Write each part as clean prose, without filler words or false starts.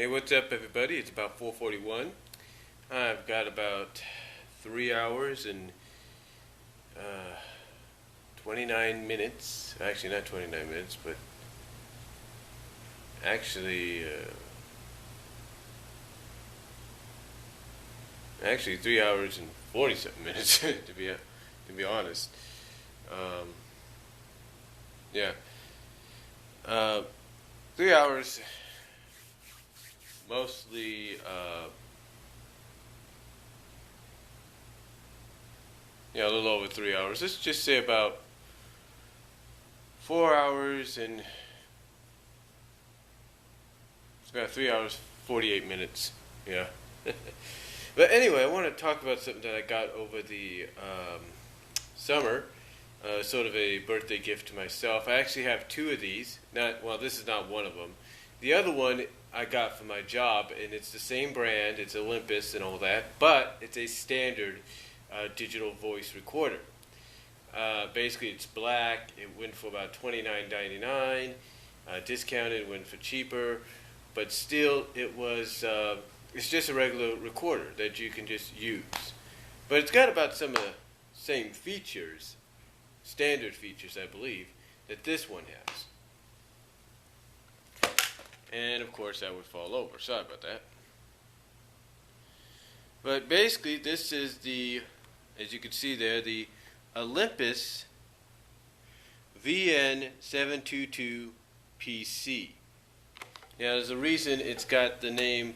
Hey, what's up, everybody? It's about 4:41. I've got about 3 hours and 29 minutes. Actually, not 29 minutes, but actually 3 hours and 47 minutes to be honest. Um, yeah, 3 hours. Mostly, a little over 3 hours. Let's just say about 4 hours and it's about 3 hours, 48 minutes. Yeah. But anyway, I want to talk about something that I got over the summer, sort of a birthday gift to myself. I actually have two of these. This is not one of them. The other one I got for my job, and it's the same brand. It's Olympus and all that, but it's a standard digital voice recorder. Basically, it's black. It went for about $29.99. Discounted, went for cheaper, but still, it's just a regular recorder that you can just use. But it's got about some of the same features, standard features, I believe, that this one has. And of course that would fall over. Sorry about that. But basically this is as you can see there, the Olympus VN-722PC. Now there's a reason it's got the name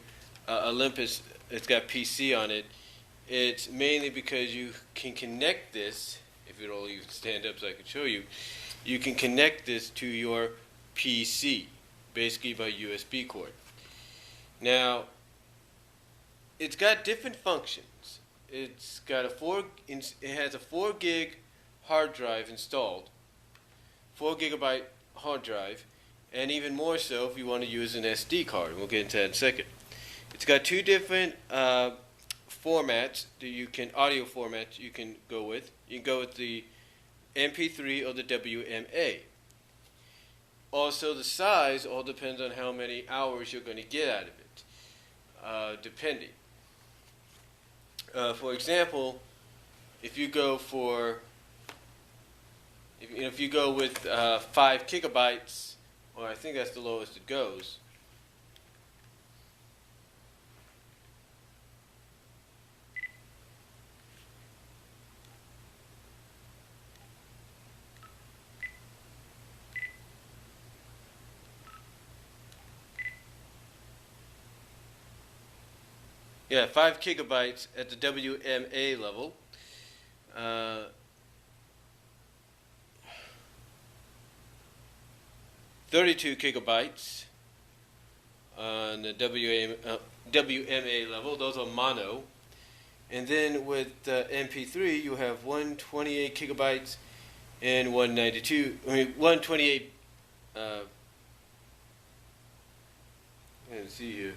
Olympus, it's got PC on it. It's mainly because you can connect this, if it'll even stand up so I can show you, you can connect this to your PC. Basically by USB cord. Now, it's got different functions. It has a 4 gig hard drive installed, 4 gigabyte hard drive, and even more so if you want to use an SD card. We'll get into that in a second. It's got two different formats audio formats you can go with. You can go with the MP3 or the WMA. Also, the size all depends on how many hours you're going to get out of it, depending. For example, if you go with 5 gigabytes, or I think that's the lowest it goes. Yeah, 5 gigabytes at the WMA level. 32 gigabytes on the WMA level. Those are mono. And then with MP3, you have 128 gigabytes and 128. Let's see here.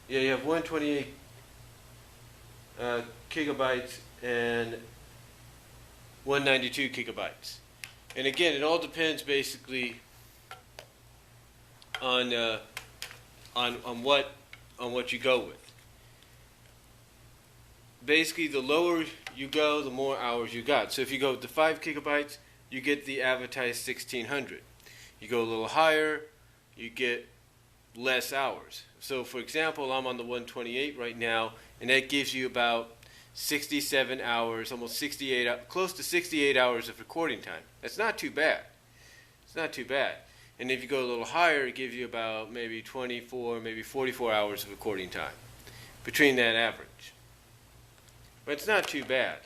Yeah, you have 128 gigabytes and 192 gigabytes. And again, it all depends basically on what you go with. Basically, the lower you go, the more hours you got. So if you go with the 5 gigabytes, you get the advertised 1600. You go a little higher, you get less hours. So for example, I'm on the 128 right now, and that gives you about 67 hours, almost 68, close to 68 hours of recording time. That's not too bad. It's not too bad. And if you go a little higher, it gives you about maybe 24, maybe 44 hours of recording time between that average. But it's not too bad.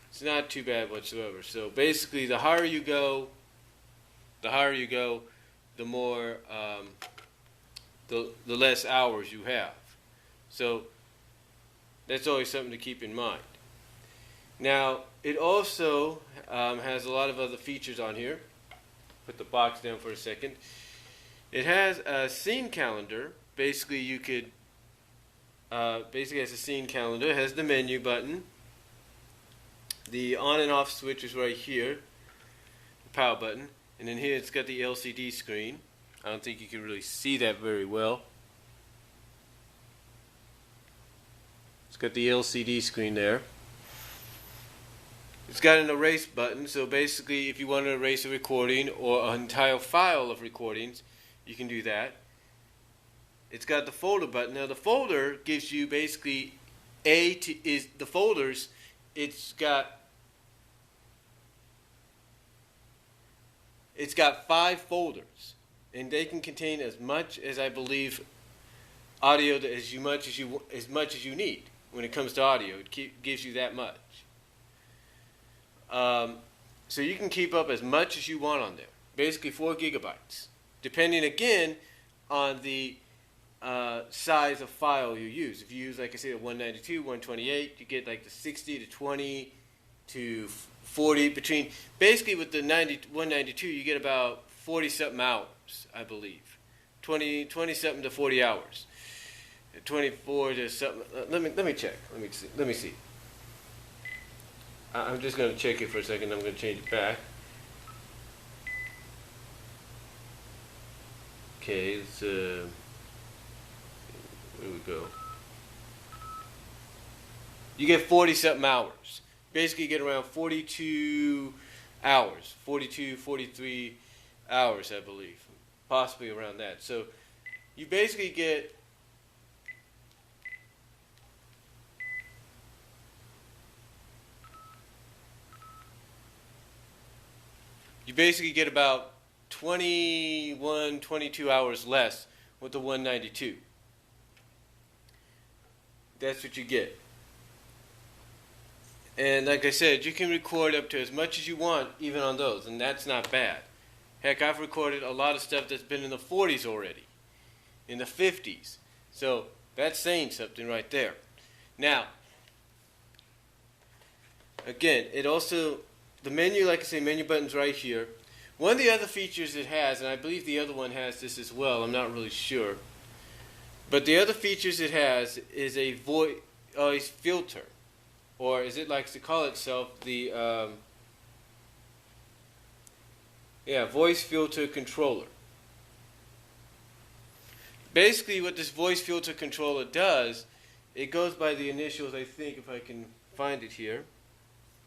It's not too bad whatsoever. So basically, the higher you go, the more the less hours you have. So that's always something to keep in mind. Now, it also has a lot of other features on here. Put the box down for a second. It has a scene calendar. Basically, you could basically has a scene calendar. It has the menu button. The on and off switch is right here, the power button, and then here it's got the LCD screen. I don't think you can really see that very well. It's got the LCD screen there. It's got an erase button, so basically if you want to erase a recording or an entire file of recordings, you can do that. It's got the folder button. Now the folder gives you basically the folders. It's got 5 folders, and they can contain as much as I believe audio as much as you need. When it comes to audio, it gives you that much. So you can keep up as much as you want on there. Basically 4 gigabytes, depending again on the size of file you use. If you use, like I said, a 192, 128, you get like the 60 to 20 to 40 between. Basically, with the 192, you get about 40-something hours, I believe, 20-something to 40 hours, 24 to something. Let me check. Let me see. I'm just going to check it for a second. I'm going to change it back. Okay, it's where we go. You get 40-something hours. Basically, you get around 42 hours, 42, 43 hours, I believe, possibly around that. So you basically get about 21, 22 hours less with the 192. That's what you get. And like I said, you can record up to as much as you want, even on those, and that's not bad. Heck, I've recorded a lot of stuff that's been in the 40s already, in the 50s. So that's saying something right there. Now, again, it also, the menu, like I say, menu button's right here. One of the other features it has, and I believe the other one has this as well, I'm not really sure, but the other features it has is a voice filter, or as it likes to call itself, the voice filter controller. Basically, what this voice filter controller does, it goes by the initials, I think, if I can find it here.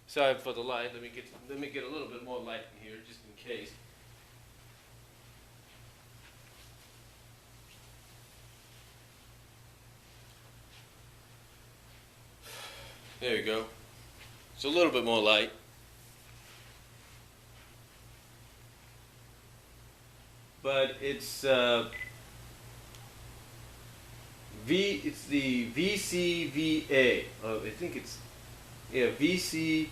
Sorry for the light. Let me get a little bit more light in here, just in case. There you go. It's a little bit more light. But it's it's the VCVA. I think it's VCVA.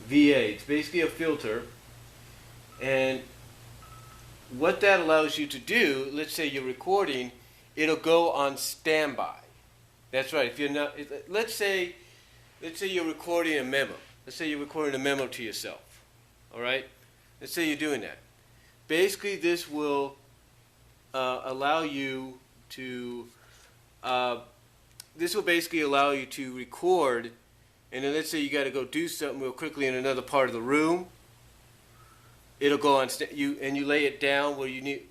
It's basically a filter, and what that allows you to do, let's say you're recording, it'll go on standby. That's right. If you're not, let's say you're recording a memo. Let's say you're recording a memo to yourself. All right. Let's say you're doing that. Basically, this will allow you to. This will basically allow you to record, and then let's say you got to go do something real quickly in another part of the room. It'll go on you lay it down where you need.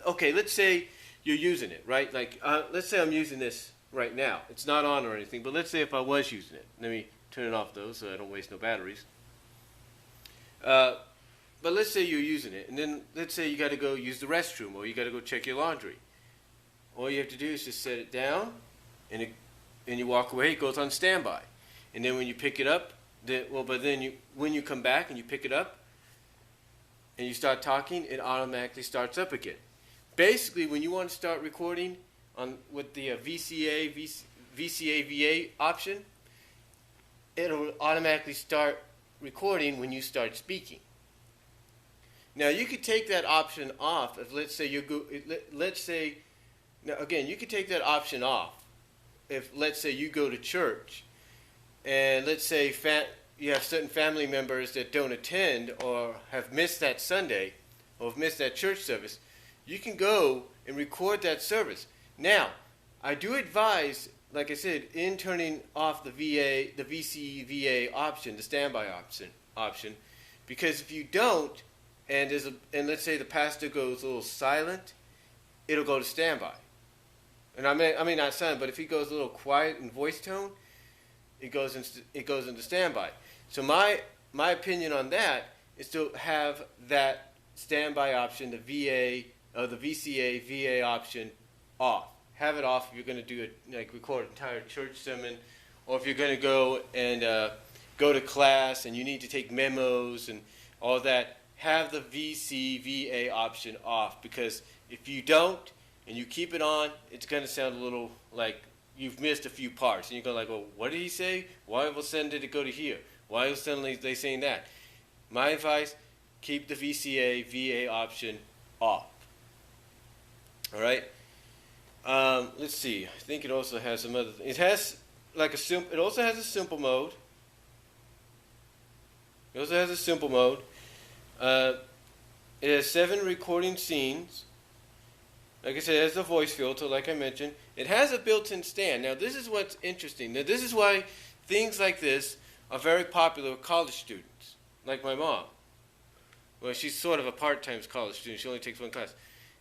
Okay, let's say you're using it, right? Like let's say I'm using this right now. It's not on or anything, but let's say if I was using it. Let me turn it off though, so I don't waste no batteries. But let's say you're using it, and then let's say you got to go use the restroom, or you got to go check your laundry. All you have to do is just set it down, and you walk away. It goes on standby, and then when you pick it up, when you come back and you pick it up, and you start talking, it automatically starts up again. Basically, when you want to start recording with the VCAVA option, it'll automatically start recording when you start speaking. Now you could take that option off if you could take that option off if let's say you go to church and let's say you have certain family members that don't attend or have missed that Sunday or have missed that church service. You can go and record that service. Now, I do advise, like I said, in turning off the VCVA option, the standby option, because if you don't, and let's say the pastor goes a little silent, it'll go to standby. And I mean not silent, but if he goes a little quiet in voice tone, it goes into standby. So my opinion on that is to have that standby option, the VCA VA option off. Have it off if you're going to do record an entire church sermon, or if you're going to go and go to class and you need to take memos and all that. Have the VCVA option off, because if you don't and you keep it on, it's going to sound a little like you've missed a few parts, and you're going like, well, what did he say? Why all of a sudden did it go to here? Why was suddenly they saying that? My advice: keep the VCA VA option off. All right. Let's see. I think it also has some other. It has It also has a simple mode. It also has a simple mode. It has 7 recording scenes. Like I said, it has the voice filter, like I mentioned. It has a built-in stand. Now, this is what's interesting. Now, this is why things like this are very popular with college students, like my mom. Well, she's sort of a part-time college student. She only takes 1 class.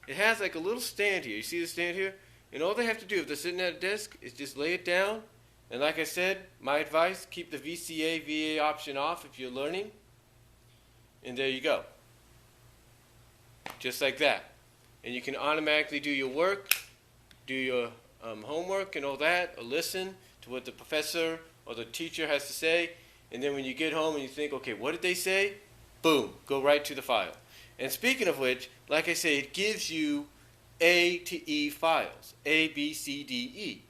It has like a little stand here. You see the stand here? And all they have to do if they're sitting at a desk is just lay it down. And like I said, my advice, keep the VCA VA option off if you're learning. And there you go. Just like that. And you can automatically do your work, do your homework and all that, or listen to what the professor or the teacher has to say. And then when you get home and you think, okay, what did they say? Boom, go right to the file. And speaking of which, like I say, it gives you A to E files, A, B, C, D, E.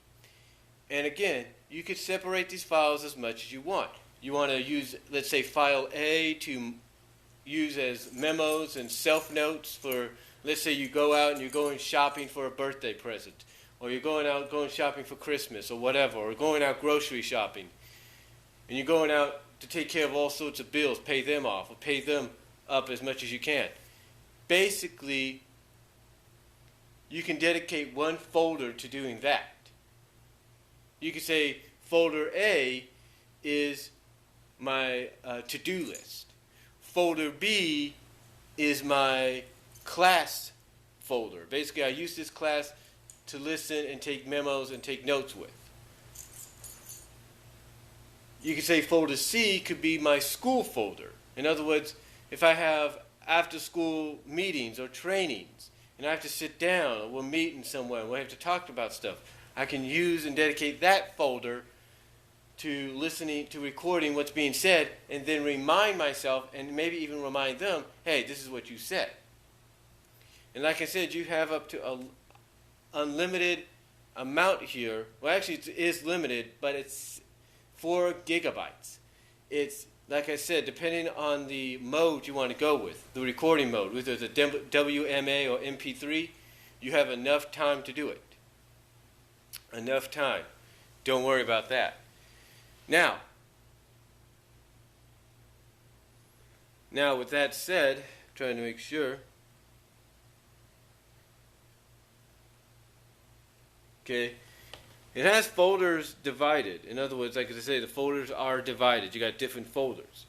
And again, you could separate these files as much as you want. You want to use, let's say, file A to use as memos and self-notes for, let's say you go out and you're going shopping for a birthday present, or you're going shopping for Christmas or whatever, or going out grocery shopping, and you're going out to take care of all sorts of bills, pay them off, or pay them up as much as you can. Basically, you can dedicate 1 folder to doing that. You could say folder A is my to-do list. Folder B is my class folder. Basically, I use this class to listen and take memos and take notes with. You could say folder C could be my school folder. In other words, if I have after-school meetings or trainings, and I have to sit down, or we're meeting somewhere, and we have to talk about stuff, I can use and dedicate that folder to listening, to recording what's being said, and then remind myself, and maybe even remind them, hey, this is what you said. And like I said, you have up to an unlimited amount here. Well, actually, it is limited, but it's 4 gigabytes. It's, like I said, depending on the mode you want to go with, the recording mode, whether it's a WMA or MP3, you have enough time to do it. Enough time. Don't worry about that. Now, with that said, trying to make sure. Okay. It has folders divided. In other words, like I say, the folders are divided. You got different folders.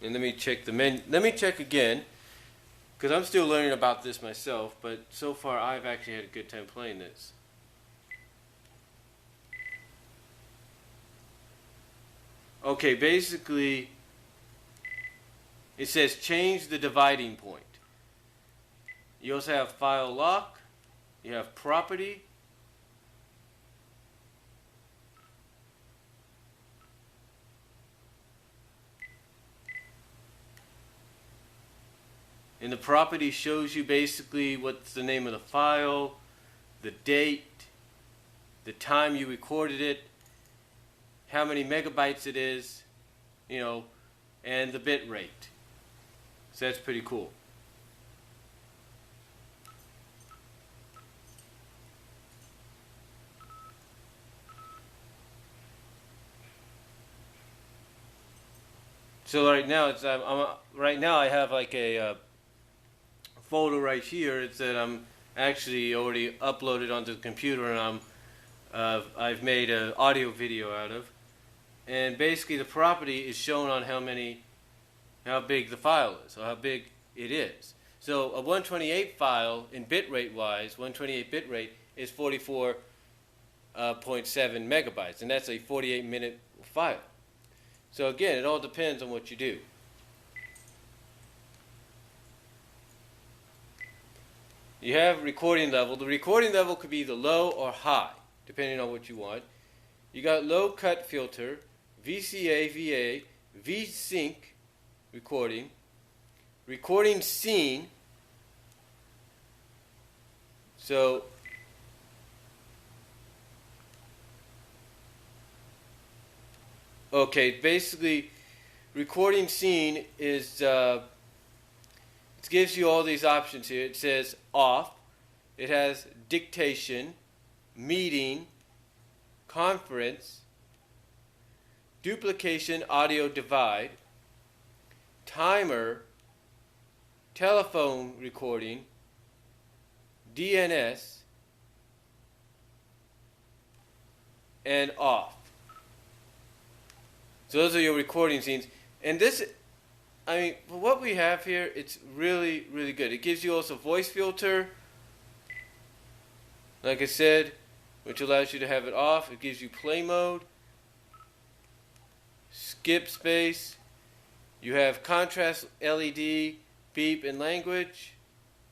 And let me check the menu. Let me check again, because I'm still learning about this myself, but so far I've actually had a good time playing this. Okay, basically, it says change the dividing point. You also have file lock. You have property. And the property shows you basically what's the name of the file, the date, the time you recorded it, how many megabytes it is, and the bit rate. So that's pretty cool. So right now I have like a folder right here. It's that I'm actually already uploaded onto the computer, and I've made an audio video out of. And basically the property is shown on how big the file is, or how big it is. So a 128 file in bitrate wise, 128 bitrate is 44.7 megabytes, and that's a 48-minute file. So again, it all depends on what you do. You have recording level. The recording level could be either low or high, depending on what you want. You got low cut filter, VCA, VA, V-Sync recording, recording scene. So okay, basically recording scene is it gives you all these options here. It says off. It has dictation, meeting, conference, duplication, audio divide, timer, telephone recording, DNS, and off. So those are your recording scenes. And this, I mean, for what we have here, it's really, really good. It gives you also voice filter, like I said, which allows you to have it off. It gives you play mode, skip space. You have contrast, LED, beep, and language,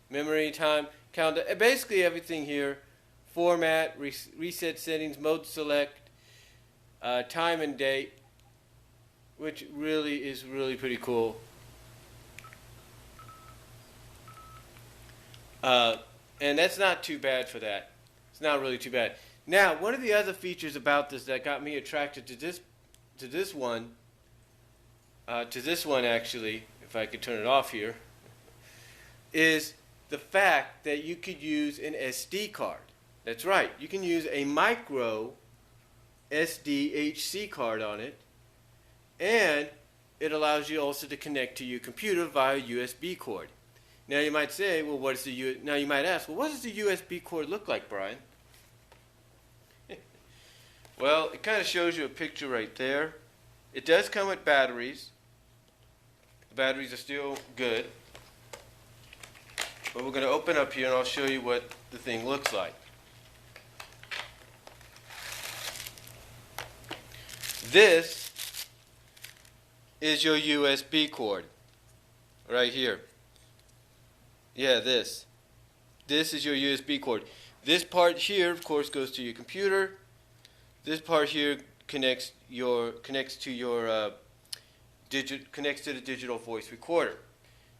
memory, time, counter. Basically everything here. Format, reset settings, mode select, time and date, which really is really pretty cool. And that's not too bad for that. It's not really too bad. Now, one of the other features about this that got me attracted to this one actually, if I could turn it off here, is the fact that you could use an SD card. That's right, you can use a micro SDHC card on it, and it allows you also to connect to your computer via USB cord. Now you might say, well, now you might ask, well, what does the USB cord look like, Brian? Well, it kind of shows you a picture right there. It does come with batteries. The batteries are still good. But we're going to open up here and I'll show you what the thing looks like. This is your USB cord right here. Yeah, this is your USB cord. This part here, of course, goes to your computer. This part here connects to the digital voice recorder.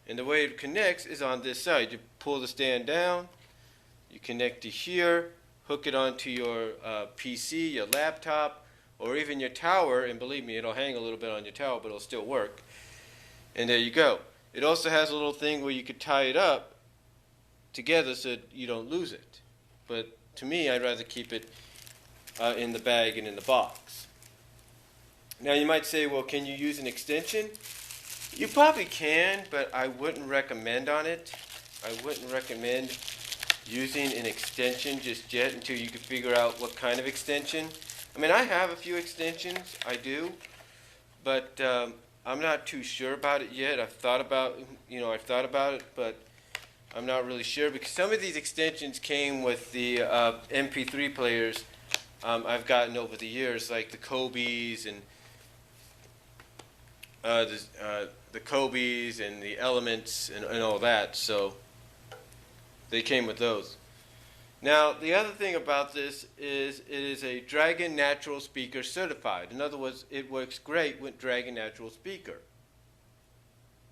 And the way it connects is on this side. You pull the stand down, you connect to here, hook it onto your PC, your laptop, or even your tower, and believe me, it'll hang a little bit on your tower, but it'll still work. And there you go. It also has a little thing where you could tie it up together so you don't lose it. But to me, I'd rather keep it in the bag and in the box. Now you might say, well, can you use an extension? You probably can, but I wouldn't recommend on it. I wouldn't recommend using an extension just yet until you can figure out what kind of extension. I mean, I have a few extensions, I do, but I'm not too sure about it yet. I've thought about it, but I'm not really sure because some of these extensions came with the MP3 players I've gotten over the years, like the Kobe's and the Kobe's and the Elements and all that. So they came with those. Now, the other thing about this is it is a Dragon Natural Speaker certified. In other words, it works great with Dragon Natural Speaker.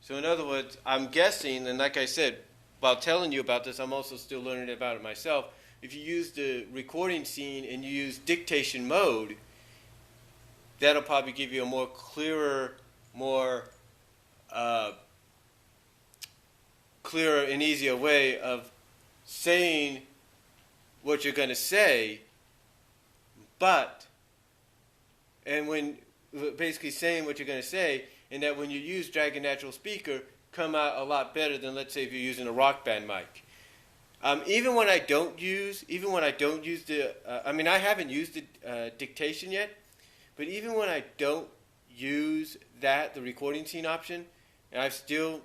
So in other words, I'm guessing, and like I said, while telling you about this, I'm also still learning about it myself. If you use the recording scene and you use dictation mode, that'll probably give you a more clearer and easier way of saying what you're going to say, basically saying what you're going to say, and that when you use Dragon Natural Speaker, come out a lot better than, let's say, if you're using a Rock Band mic. Even when I don't use the, I haven't used the dictation yet, but even when I don't use the recording scene option, and I've still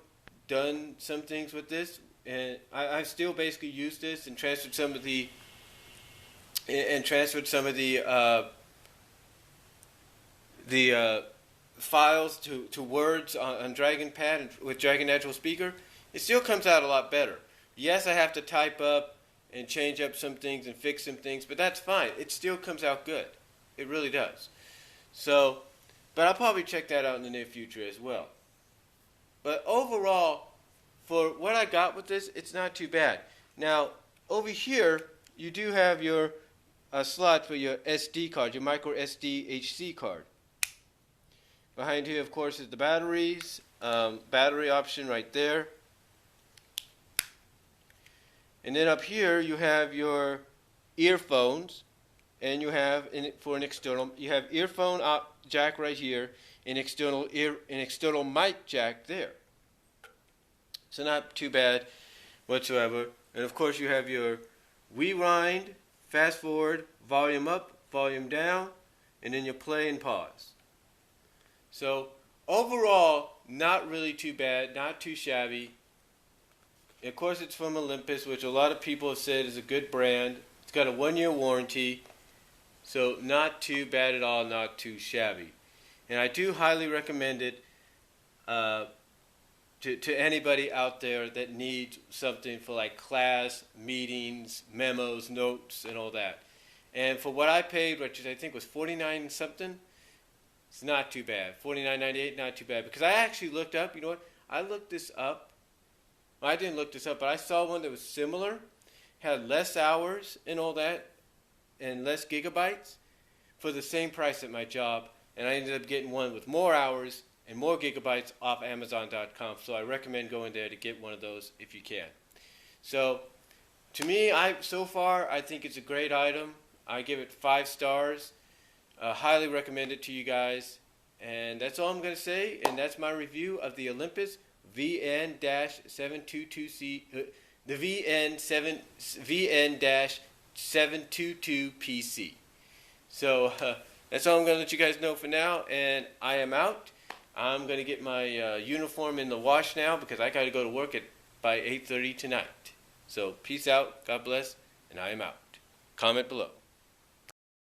done some things with this, and I've still basically used this and transferred some of the files to words on Dragon Pad and with Dragon Natural Speaker. It still comes out a lot better. Yes, I have to type up and change up some things and fix some things, but that's fine. It still comes out good. It really does. So, but I'll probably check that out in the near future as well. But overall, for what I got with this, it's not too bad. Now, over here, you do have your slot for your SD card, your micro SD HC card. Behind here, of course, is the batteries, battery option right there. And then up here, you have your earphones, and you have for an external, you have earphone jack right here, an external mic jack there. So not too bad whatsoever. And of course, you have your rewind, fast forward, volume up, volume down, and then your play and pause. So overall, not really too bad, not too shabby. Of course, it's from Olympus, which a lot of people have said is a good brand. It's got a 1-year warranty, so not too bad at all, not too shabby. And I do highly recommend it to anybody out there that needs something for like class, meetings, memos, notes, and all that. And for what I paid, which I think was $49 something, it's not too bad. $49.98, not too bad. Because I actually looked up, you know what? I looked this up. Well, I didn't look this up, but I saw one that was similar, had less hours and all that, and less gigabytes for the same price at my job. And I ended up getting one with more hours and more gigabytes off Amazon.com. So I recommend going there to get one of those if you can. So to me, so far, I think it's a great item. I give it 5 stars. Highly recommend it to you guys. And that's all I'm going to say. And that's my review of the Olympus VN-722C, the VN-722PC. So that's all I'm going to let you guys know for now. And I am out. I'm going to get my uniform in the wash now because I got to go to work by 8:30 tonight. So peace out. God bless. And I am out. Comment below.